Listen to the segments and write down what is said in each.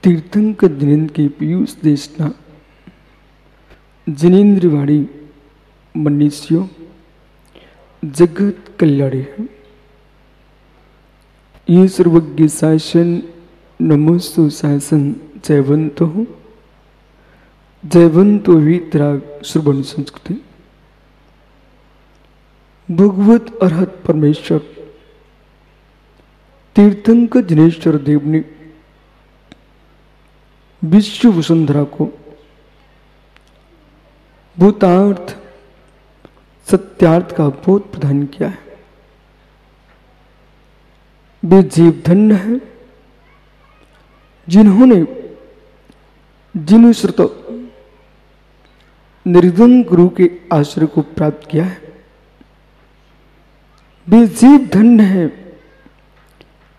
तीर्थंकर जिनेन्द्र की पीयूष देशना जिनेन्द्रवाणी मनुष्यों जगत कल्याणी है। ये सर्वज्ञ शासन नमोस्तु शासन जयवंतो वीतराग श्रवण संस्कृति। भगवत अरहत परमेश्वर तीर्थंकर जिनेश्वर देव ने विश्व वसुंधरा को भूतार्थ सत्यार्थ का बोध प्रदान किया है। वे जीव धन्य है जिन्होंने जिन श्रुत निर्धन गुरु के आश्रय को प्राप्त किया है। वे जीव धन्य है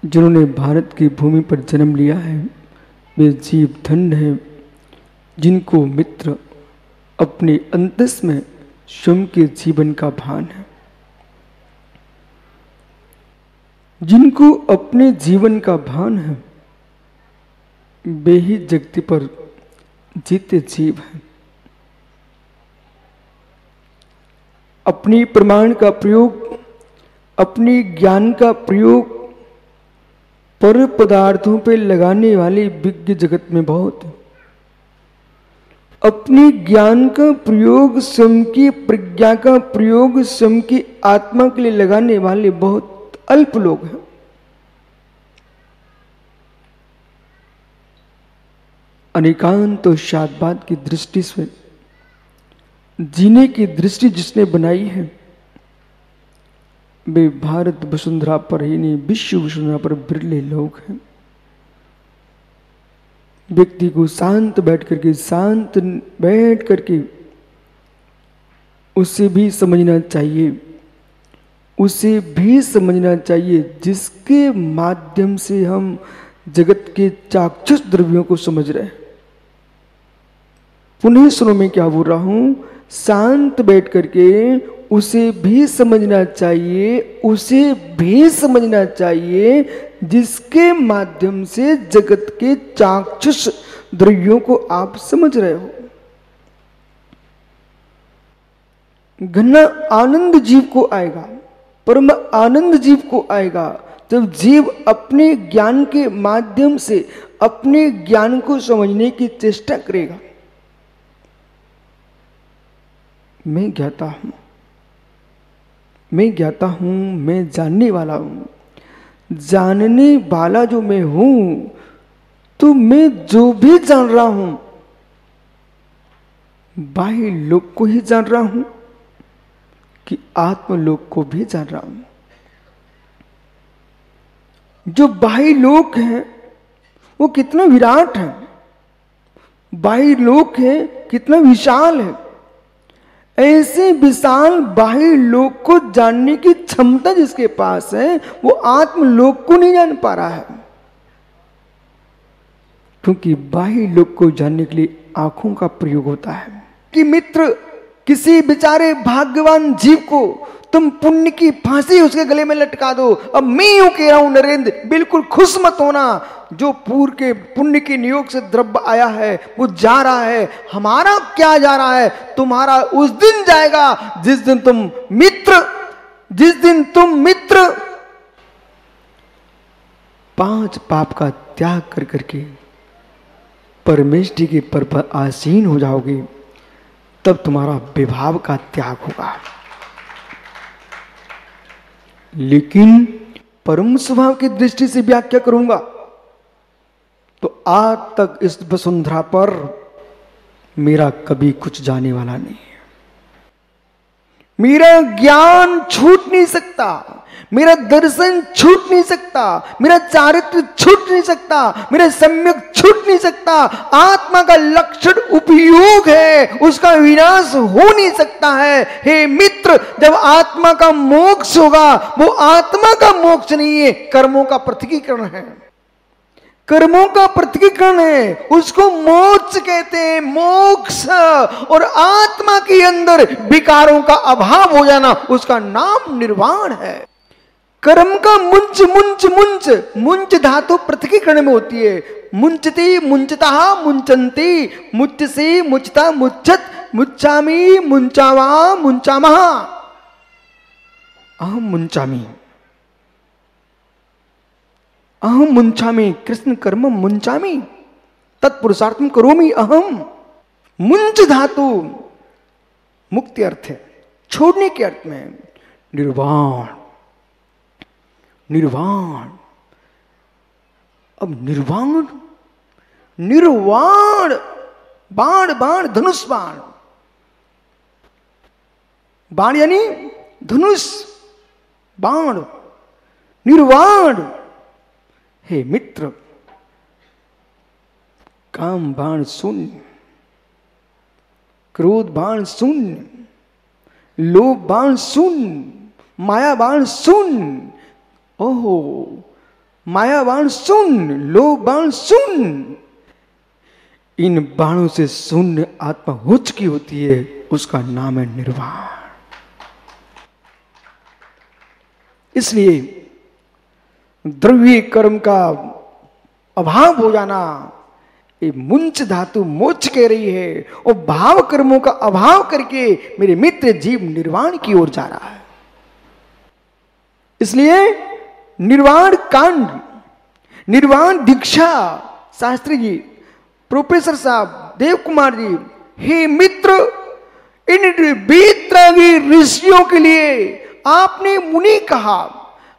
जिन्होंने भारत की भूमि पर जन्म लिया है। वे जीव धन्य है जिनको मित्र अपने अंतस में स्वयं के जीवन का भान है, जिनको अपने जीवन का भान है वे ही जगति पर जीते जीव हैं। अपनी प्रमाण का प्रयोग, अपनी ज्ञान का प्रयोग पर पदार्थों पे लगाने वाले विज्ञ जगत में बहुत है। अपनी ज्ञान का प्रयोग, स्वयं की प्रज्ञा का प्रयोग स्वयं की आत्मा के लिए लगाने वाले बहुत अल्प लोग हैं। अनेकांत तो शादबाद की दृष्टि से जीने की दृष्टि जिसने बनाई है वे भारत वसुंधरा पर ही नहीं विश्व वसुंधरा पर बिरले लोग हैं। व्यक्ति को शांत बैठ करके उसे भी समझना चाहिए जिसके माध्यम से हम जगत के चाक्षुष द्रव्यों को समझ रहे हैं। पुनः सुनो मैं क्या बोल रहा हूं, शांत बैठ करके उसे भी समझना चाहिए जिसके माध्यम से जगत के चाक्षुष द्रव्यों को आप समझ रहे हो। घना आनंद जीव को आएगा, परम आनंद जीव को आएगा जब जीव अपने ज्ञान के माध्यम से अपने ज्ञान को समझने की चेष्टा करेगा। मैं ज्ञाता हूं, मैं जानने वाला हूं। जानने वाला जो मैं हूं तो मैं जो भी जान रहा हूं बाह्य लोक को ही जान रहा हूं कि आत्मलोक को भी जान रहा हूं। जो बाह्य लोक है वो कितना विराट है, बाह्य लोक है कितना विशाल है। ऐसे विशाल बाह्य लोक को जानने की क्षमता जिसके पास है वो आत्मलोक को नहीं जान पा रहा है, क्योंकि बाह्य लोक को जानने के लिए आंखों का प्रयोग होता है। कि मित्र किसी बेचारे भाग्यवान जीव को तुम पुण्य की फांसी उसके गले में लटका दो। अब मैं यूं कह रहा हूं नरेंद्र, बिल्कुल खुश मत होना। जो पूर्व के पुण्य के नियोग से द्रव्य आया है वो जा रहा है, हमारा क्या जा रहा है, तुम्हारा उस दिन जाएगा जिस दिन तुम मित्र 5 पाप का त्याग कर करके परमेष्टि के पर आसीन हो जाओगे, तब तुम्हारा विभाव का त्याग होगा। लेकिन परम स्वभाव की दृष्टि से व्याख्या करूंगा तो आज तक इस वसुंधरा पर मेरा कभी कुछ जाने वाला नहीं है। मेरा ज्ञान छूट नहीं सकता, मेरा दर्शन छूट नहीं सकता, मेरा चारित्र छूट नहीं सकता, मेरा सम्यक छूट नहीं सकता। आत्मा का लक्षण उपयोग है, उसका विनाश हो नहीं सकता है। हे मित्र, जब आत्मा का मोक्ष होगा वो आत्मा का मोक्ष नहीं है, कर्मों का पृथकीकरण है। कर्मों का पृथकीकरण है, उसको मोक्ष कहते हैं। मोक्ष और आत्मा के अंदर विकारों का अभाव हो जाना उसका नाम निर्वाण है। कर्म का मुंच मुंच मुंच, मुंच धातु पृथकीकरण में होती है। मुंचती मुंचता मुंचंती, मुच्च से मुचता मुच्चत, मुच्चामी मुंचावा मुंचामह, अहम मुंचामी, अहम मुंचामी, कृष्ण कर्म मुंचामी, तत्पुरुषार्थम करोमि अहम। मुंच धातु मुक्ति अर्थ है, छोड़ने के अर्थ में। निर्वाण, निर्वाण, अब निर्वाण, निर्वाण, बाण, बाण, धनुष बाण, बाण यानी धनुष, बाण, निर्वाण। हे मित्र, काम बाण शून्य, क्रोध बाण शून्य, लोभ बाण शून्य, माया बाण शून्य। ओहो, माया बाण शून्य, लोभ बाण शून्य। इन बाणों से शून्य आत्मा हो चुकी होती है, उसका नाम है निर्वाण। इसलिए द्रव्य कर्म का अभाव हो जाना, ये मुंच धातु मोच कह रही है, और भाव कर्मों का अभाव करके मेरे मित्र जीव निर्वाण की ओर जा रहा है। इसलिए निर्वाण कांड, निर्वाण दीक्षा, शास्त्री जी, प्रोफेसर साहब, देव कुमार जी, हे मित्र, इन बेत्रागी ऋषियों के लिए आपने मुनि कहा,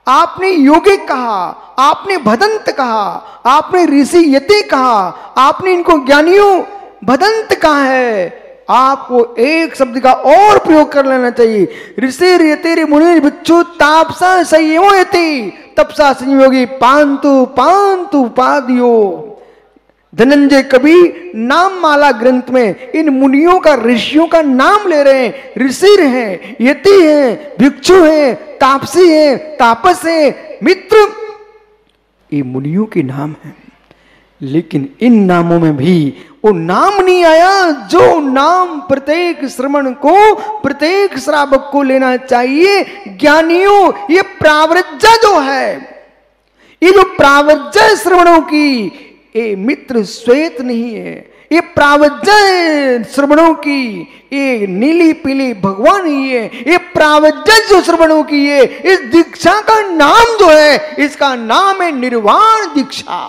आपने योगिक कहा, आपने भदंत कहा, आपने ऋषि यति कहा, आपने इनको ज्ञानियों भदंत कहा है। आपको एक शब्द का और प्रयोग कर लेना चाहिए। ऋषि यति मुनि भिक्षु तापसा संयमो यति, तपसा संयोगी पांतु पांतु पादियो। धनंजय कवि नाम माला ग्रंथ में इन मुनियों का, ऋषियों का नाम ले रहे हैं। ऋषि हैं, यति हैं, भिक्षु हैं, तापसी हैं, तापस हैं, मित्र, ये मुनियों के नाम हैं। लेकिन इन नामों में भी वो नाम नहीं आया जो नाम प्रत्येक श्रवण को, प्रत्येक श्रावक को लेना चाहिए। ज्ञानियों, ये प्रावृज्जा जो है, ये जो प्रावृज्जा श्रवणों की, ये मित्र श्वेत नहीं है, ये प्रावज्य श्रवणों की, ये नीली पीली भगवान ही है। ये प्रावज्य जो श्रवणों की है, इस दीक्षा का नाम जो है, इसका नाम है निर्वाण दीक्षा।